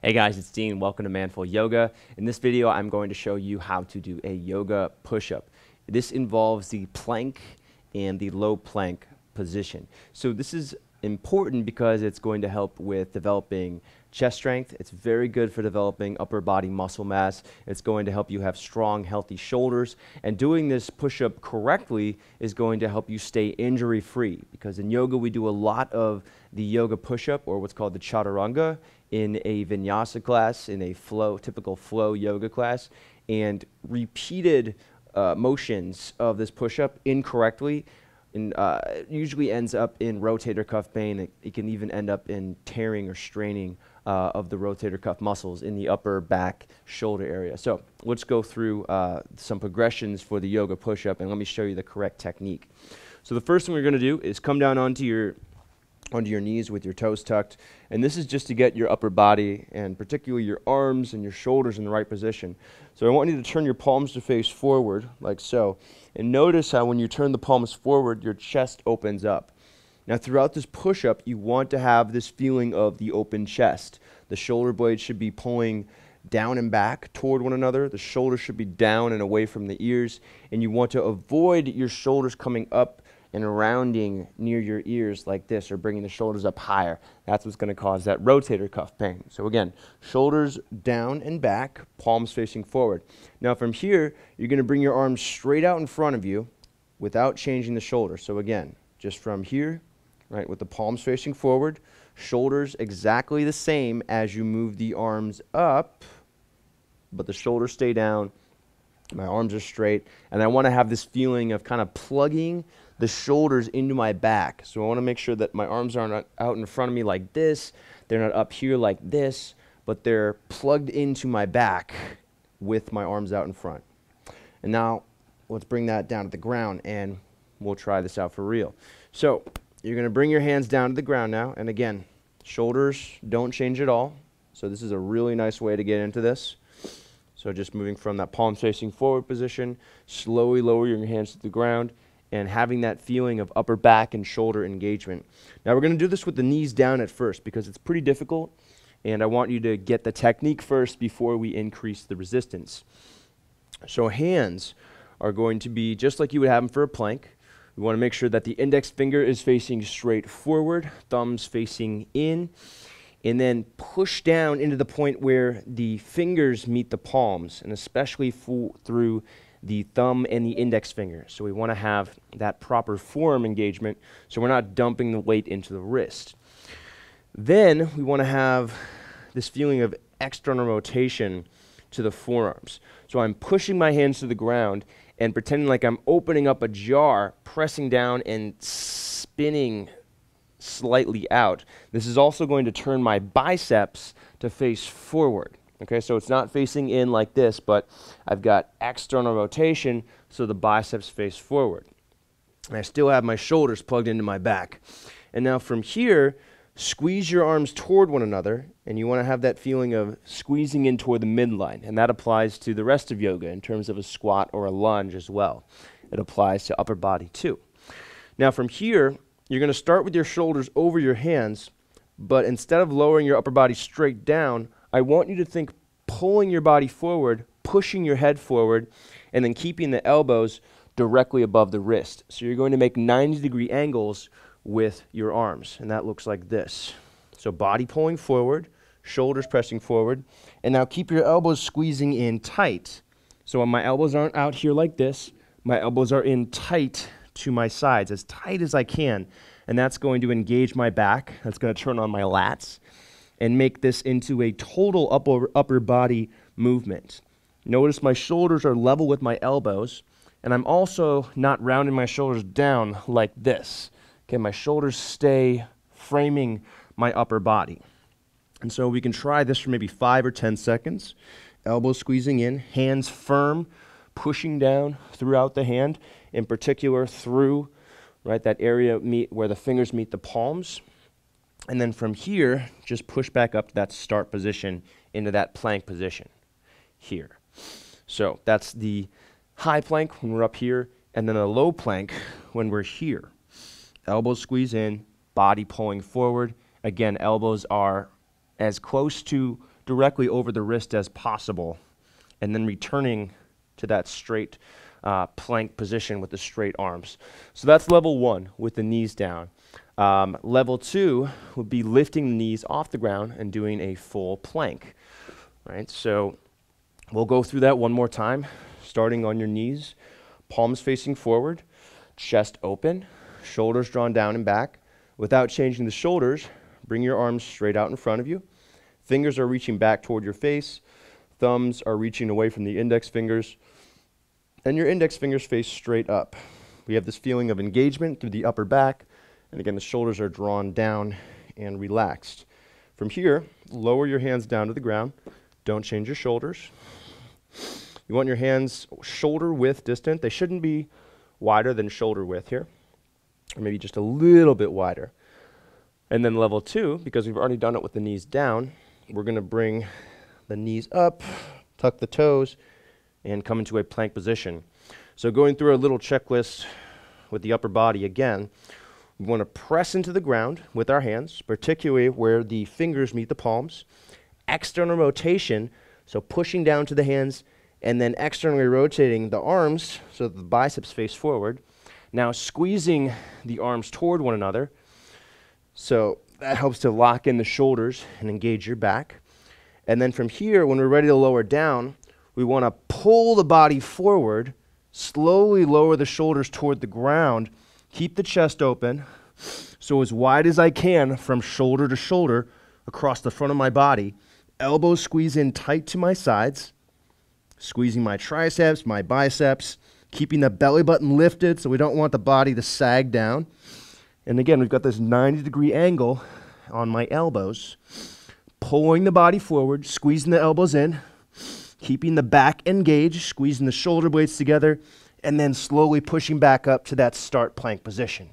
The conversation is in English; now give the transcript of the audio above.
Hey guys, it's Dean. Welcome to Manful Yoga. In this video, I'm going to show you how to do a yoga push-up. This involves the plank and the low plank position. So this is important because it's going to help with developing chest strength. It's very good for developing upper body muscle mass. It's going to help you have strong, healthy shoulders. And doing this push-up correctly is going to help you stay injury-free, because in yoga, we do a lot of the yoga push-up, or what's called the chaturanga, in a vinyasa class, in a typical flow yoga class, and repeated motions of this push-up incorrectly usually ends up in rotator cuff pain. It can even end up in tearing or straining of the rotator cuff muscles in the upper back shoulder area. So let's go through some progressions for the yoga push-up, and let me show you the correct technique. So the first thing we're going to do is come down onto your knees with your toes tucked, and this is just to get your upper body and particularly your arms and your shoulders in the right position. So I want you to turn your palms to face forward like so, and notice how when you turn the palms forward, your chest opens up. Now throughout this push-up, you want to have this feeling of the open chest. The shoulder blades should be pulling down and back toward one another. The shoulders should be down and away from the ears, and you want to avoid your shoulders coming up and rounding near your ears like this, or bringing the shoulders up higher. That's what's going to cause that rotator cuff pain. So again, shoulders down and back, palms facing forward. Now from here, you're going to bring your arms straight out in front of you without changing the shoulders. So again, just from here, right, with the palms facing forward, shoulders exactly the same as you move the arms up, but the shoulders stay down, my arms are straight, and I want to have this feeling of kind of plugging the shoulders into my back. So I want to make sure that my arms aren't out in front of me like this, they're not up here like this, but they're plugged into my back with my arms out in front. And now let's bring that down to the ground, and we'll try this out for real. So you're going to bring your hands down to the ground now, and again, shoulders don't change at all. So this is a really nice way to get into this. So just moving from that palms facing forward position, slowly lower your hands to the ground, and having that feeling of upper back and shoulder engagement. Now we're going to do this with the knees down at first because it's pretty difficult, and I want you to get the technique first before we increase the resistance. So hands are going to be just like you would have them for a plank. We want to make sure that the index finger is facing straight forward, thumbs facing in, and then push down into the point where the fingers meet the palms, and especially through the thumb and the index finger. So we want to have that proper forearm engagement so we're not dumping the weight into the wrist. Then we want to have this feeling of external rotation to the forearms. So I'm pushing my hands to the ground and pretending like I'm opening up a jar, pressing down and spinning slightly out. This is also going to turn my biceps to face forward. Okay, so it's not facing in like this, but I've got external rotation, so the biceps face forward. And I still have my shoulders plugged into my back. And now from here, squeeze your arms toward one another, and you want to have that feeling of squeezing in toward the midline. And that applies to the rest of yoga in terms of a squat or a lunge as well. It applies to upper body too. Now from here, you're going to start with your shoulders over your hands, but instead of lowering your upper body straight down, I want you to think pulling your body forward, pushing your head forward, and then keeping the elbows directly above the wrist. So you're going to make 90-degree angles with your arms, and that looks like this. So body pulling forward, shoulders pressing forward, and now keep your elbows squeezing in tight. So when my elbows aren't out here like this, my elbows are in tight to my sides, as tight as I can, and that's going to engage my back. That's going to turn on my lats and make this into a total upper body movement. Notice my shoulders are level with my elbows, and I'm also not rounding my shoulders down like this. Okay, my shoulders stay framing my upper body. And so we can try this for maybe 5 or 10 seconds. Elbows squeezing in, hands firm, pushing down throughout the hand, in particular through that area where the fingers meet the palms. And then from here, just push back up to that start position into that plank position here. So that's the high plank when we're up here, and then a low plank when we're here. Elbows squeeze in, body pulling forward. Again, elbows are as close to directly over the wrist as possible, and then returning to that straight plank position with the straight arms. So that's level 1 with the knees down. Level 2 would be lifting the knees off the ground and doing a full plank. Right? So we'll go through that one more time, starting on your knees, palms facing forward, chest open, shoulders drawn down and back. Without changing the shoulders, bring your arms straight out in front of you. Fingers are reaching back toward your face. Thumbs are reaching away from the index fingers. And your index fingers face straight up. We have this feeling of engagement through the upper back. And again, the shoulders are drawn down and relaxed. From here, lower your hands down to the ground. Don't change your shoulders. You want your hands shoulder width distant. They shouldn't be wider than shoulder width here, or maybe just a little bit wider. And then level 2, because we've already done it with the knees down, we're going to bring the knees up, tuck the toes, and come into a plank position. So going through our little checklist with the upper body again, we want to press into the ground with our hands, particularly where the fingers meet the palms. External rotation, so pushing down to the hands, and then externally rotating the arms so that the biceps face forward. Now squeezing the arms toward one another, so that helps to lock in the shoulders and engage your back. And then from here, when we're ready to lower down, we want to pull the body forward, slowly lower the shoulders toward the ground, keep the chest open, so as wide as I can from shoulder to shoulder across the front of my body. Elbows squeeze in tight to my sides, squeezing my triceps, my biceps, keeping the belly button lifted so we don't want the body to sag down. And again, we've got this 90-degree angle on my elbows, pulling the body forward, squeezing the elbows in, keeping the back engaged, squeezing the shoulder blades together, and then slowly pushing back up to that start plank position.